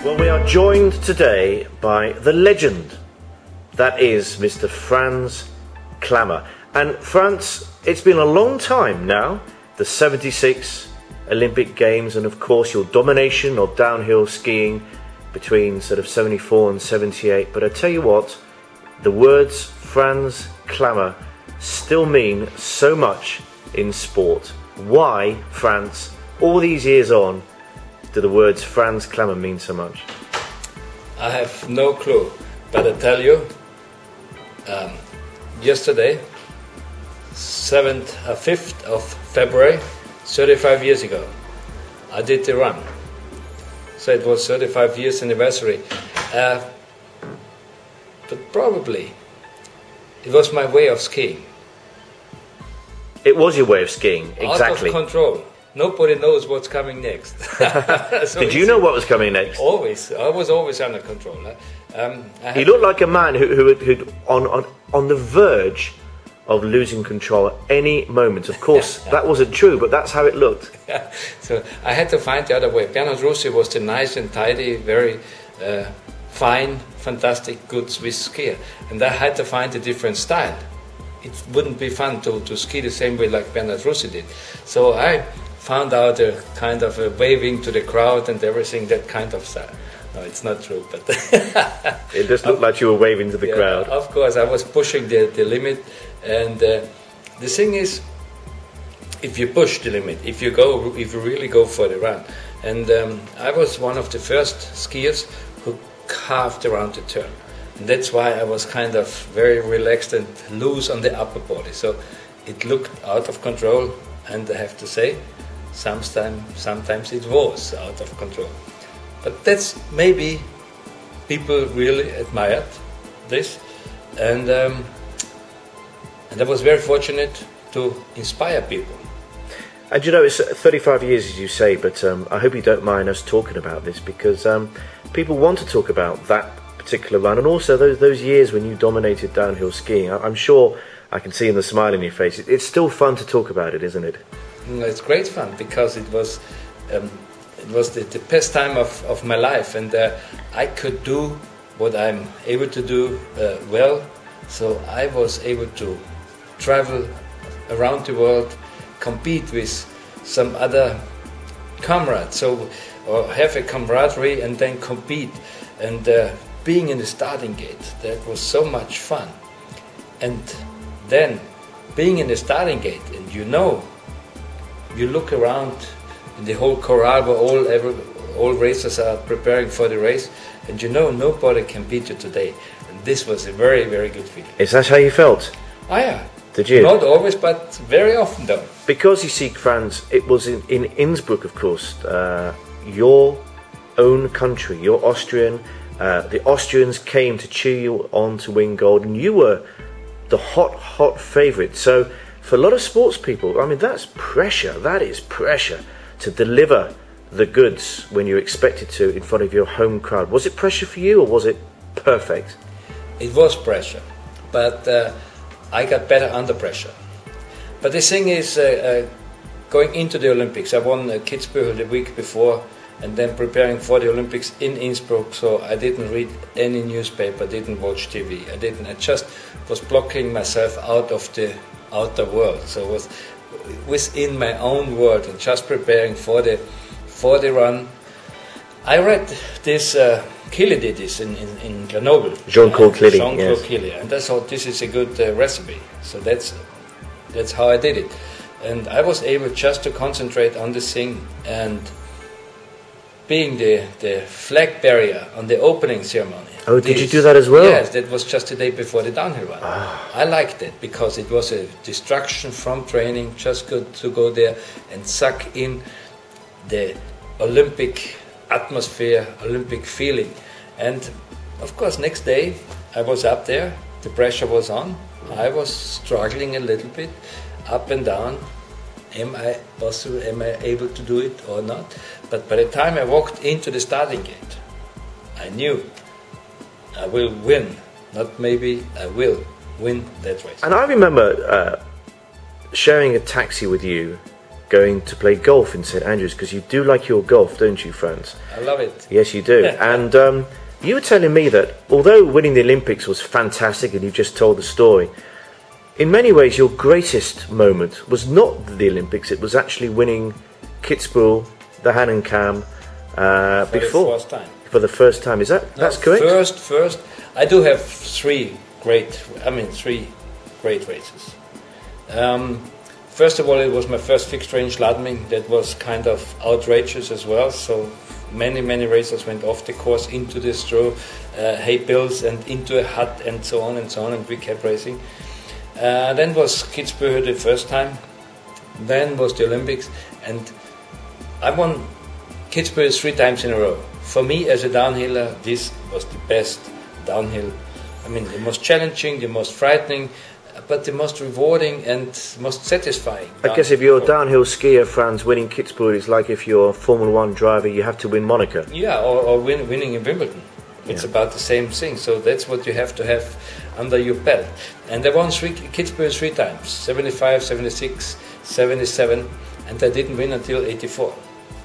Well, we are joined today by the legend that is Mr. Franz Klammer. And Franz, it's been a long time now, the 76 Olympic Games, and of course your domination of downhill skiing between sort of 74 and 78. But I tell you what, the words Franz Klammer still mean so much in sport. Why, Franz, all these years on, do the words Franz Klammer mean so much? I have no clue, but I tell you, yesterday, 5th of February, 35 years ago, I did the run. So it was 35 years anniversary. But probably, it was my way of skiing. It was your way of skiing, exactly. Out of control. Nobody knows what's coming next. So did you know what was coming next? Always. I was always under control. You looked like a man who'd on the verge of losing control at any moment. Of course, that wasn't true, but that's how it looked. So I had to find the other way. Bernhard Rossi was the nice and tidy, very fine, fantastic, good Swiss skier. And I had to find a different style. It wouldn't be fun to ski the same way like Bernhard Rossi did. So I found out a kind of a waving to the crowd and everything, that kind of style. No, it's not true, but it just looked like you were waving to the crowd. Of course, I was pushing the limit, and the thing is, if you push the limit, if you really go for the run, and I was one of the first skiers who carved around the turn, and that's why I was kind of very relaxed and loose on the upper body. So it looked out of control, and I have to say, sometimes it was out of control. But that's maybe people really admired this, and I was very fortunate to inspire people. And you know, it's 35 years, as you say, but I hope you don't mind us talking about this, because people want to talk about that particular run, and also those years when you dominated downhill skiing. I'm sure I can see in the smile in your face. It's still fun to talk about it, isn't it? It's great fun, because it was the best time of my life, and I could do what I'm able to do well. So I was able to travel around the world, compete with some other comrades, or have a camaraderie and then compete. And being in the starting gate, that was so much fun. And then being in the starting gate, and you look around in the whole corral where all racers are preparing for the race, and nobody can beat you today. And this was a very, very good feeling. Is that how you felt? Oh yeah. Did you? Not always, but very often though. Because you see, Franz, it was in Innsbruck, of course, your own country, you're Austrian. The Austrians came to cheer you on to win gold, and you were the hot favourite. So for a lot of sports people, I mean, that's pressure. That is pressure to deliver the goods when you're expected to in front of your home crowd. Was it pressure for you, or was it perfect? It was pressure, but I got better under pressure. But the thing is, going into the Olympics, I won Kitzbühel the week before, and then preparing for the Olympics in Innsbruck. So I didn't read any newspaper, didn't watch TV. I just was blocking myself out of the outer world. So I was within my own world and just preparing for the run. I read this, Killy did this in Grenoble. Jean-Claude Killy. Jean-Claude Killy, and I thought this is a good recipe. So that's how I did it. And I was able just to concentrate on this thing, and being the flag bearer on the opening ceremony. Oh, did you do that as well? Yes, that was just the day before the downhill run. I liked it because it was a distraction from training, just good to go there and suck in the Olympic atmosphere, Olympic feeling. And of course, next day I was up there, the pressure was on, I was struggling a little bit, up and down. Am I able to do it or not? But by the time I walked into the starting gate, I knew I will win. Not maybe, I will win that race. And I remember sharing a taxi with you going to play golf in St Andrews, because you do like your golf, don't you, Franz? I love it. Yes, you do. And you were telling me that although winning the Olympics was fantastic, and you just told the story, in many ways your greatest moment was not the Olympics, it was actually winning Kitzbühel, the Hahnenkamm, before. For the first time. Is that's correct? First, I do have three great races. First of all, it was my first fixed range Ladming. That was kind of outrageous as well. So many racers went off the course into the straw, hay bales, and into a hut, and so on, and we kept racing. Then was Kitzbühel the first time. Then was the Olympics, and I won Kitzbühel 3 times in a row. For me as a downhiller, this was the best downhill. I mean, the most challenging, the most frightening, but the most rewarding and most satisfying. I guess if you're a downhill skier, Franz, winning Kitzbühel is like if you're a Formula 1 driver, you have to win Monaco. Yeah, or winning in Wimbledon. It's about the same thing. So that's what you have to have under your belt. And I won Kitzbühel 3 times, 75, 76, 77, and I didn't win until 84.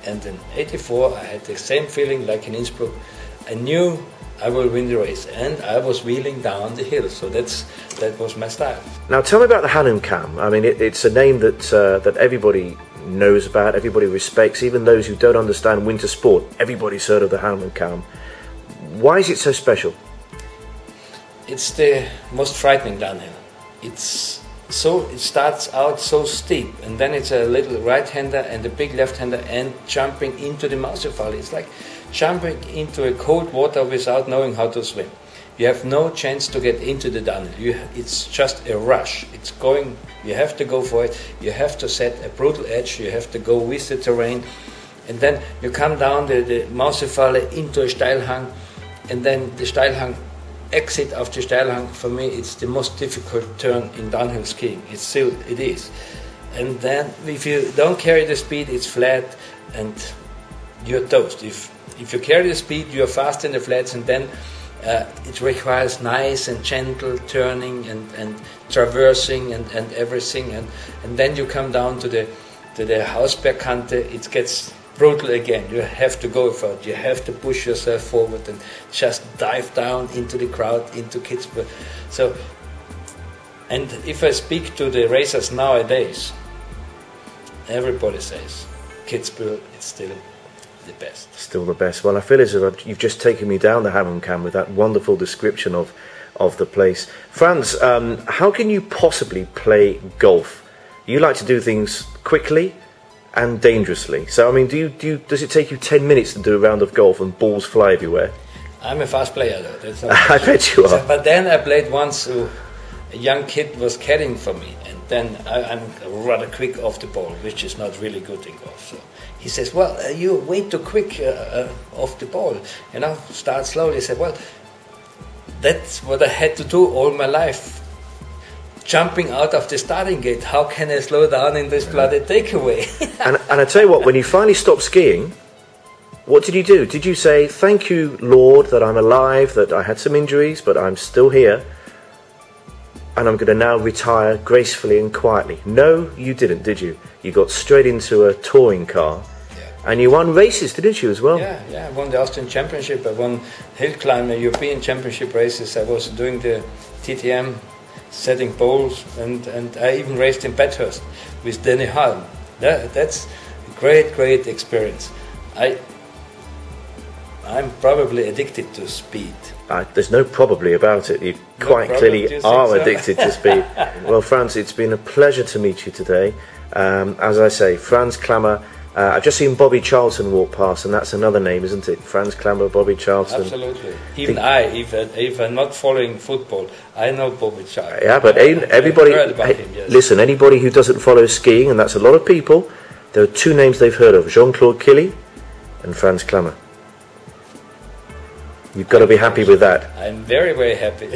And in 84, I had the same feeling like in Innsbruck. I knew I will win the race, and I was wheeling down the hill. So that was my style. Now tell me about the Hahnenkamm. I mean, it's a name that that everybody knows about, everybody respects, even those who don't understand winter sport. Everybody's heard of the Hahnenkamm. Why is it so special? It's the most frightening downhill. It starts out so steep, and then it's a little right-hander and a big left-hander, and jumping into the Mauserfall. It's like jumping into a cold water without knowing how to swim. You have no chance to get into the downhill. It's just a rush. It's going. You have to go for it. You have to set a brutal edge. You have to go with the terrain, and then you come down the Mauserfall into a Steilhang, and then the Steilhang. Exit of the Steilhang, for me, it's the most difficult turn in downhill skiing. It is. And then if you don't carry the speed, it's flat, and you're toast. If you carry the speed, you're fast in the flats, and then it requires nice and gentle turning and traversing and everything. And then you come down to the Hausbergkante, it gets brutal again. You have to go for it. You have to push yourself forward and just dive down into the crowd, into Kitzbühel. So, and if I speak to the racers nowadays, everybody says Kitzbühel is still the best. Still the best. Well, I feel as if you've just taken me down the Hahnenkamm with that wonderful description of the place. Franz, how can you possibly play golf? You like to do things quickly and dangerously. So, I mean, does it take you 10 minutes to do a round of golf and balls fly everywhere? I'm a fast player, though. That's not I bet you are. But then I played once, a young kid was caddying for me, and then I'm rather quick off the ball, which is not really good in golf. So he says, well, you're way too quick off the ball. You know, start slowly. I said, well, that's what I had to do all my life. Jumping out of the starting gate, how can I slow down in this bloody takeaway? and I tell you what, when you finally stopped skiing, what did you do? Did you say, thank you, Lord, that I'm alive, that I had some injuries, but I'm still here, and I'm going to now retire gracefully and quietly? No, you didn't, did you? You got straight into a touring car, and you won races, didn't you, as well? Yeah, I won the Austrian Championship, I won hill climber, European Championship races, I was doing the TTM, setting poles, and I even raced in Bathurst with Danny Halm. That's a great experience. I'm probably addicted to speed. There's no probably about it. You quite clearly are addicted to speed. Well, Franz, it's been a pleasure to meet you today. As I say, Franz Klammer. I've just seen Bobby Charlton walk past, and that's another name, isn't it? Franz Klammer, Bobby Charlton. Absolutely. Even if I'm not following football, I know Bobby Charlton. Yeah, but everybody, listen, anybody who doesn't follow skiing, and that's a lot of people, there are 2 names they've heard of, Jean-Claude Killy and Franz Klammer. You've got to be happy with that. I'm very happy.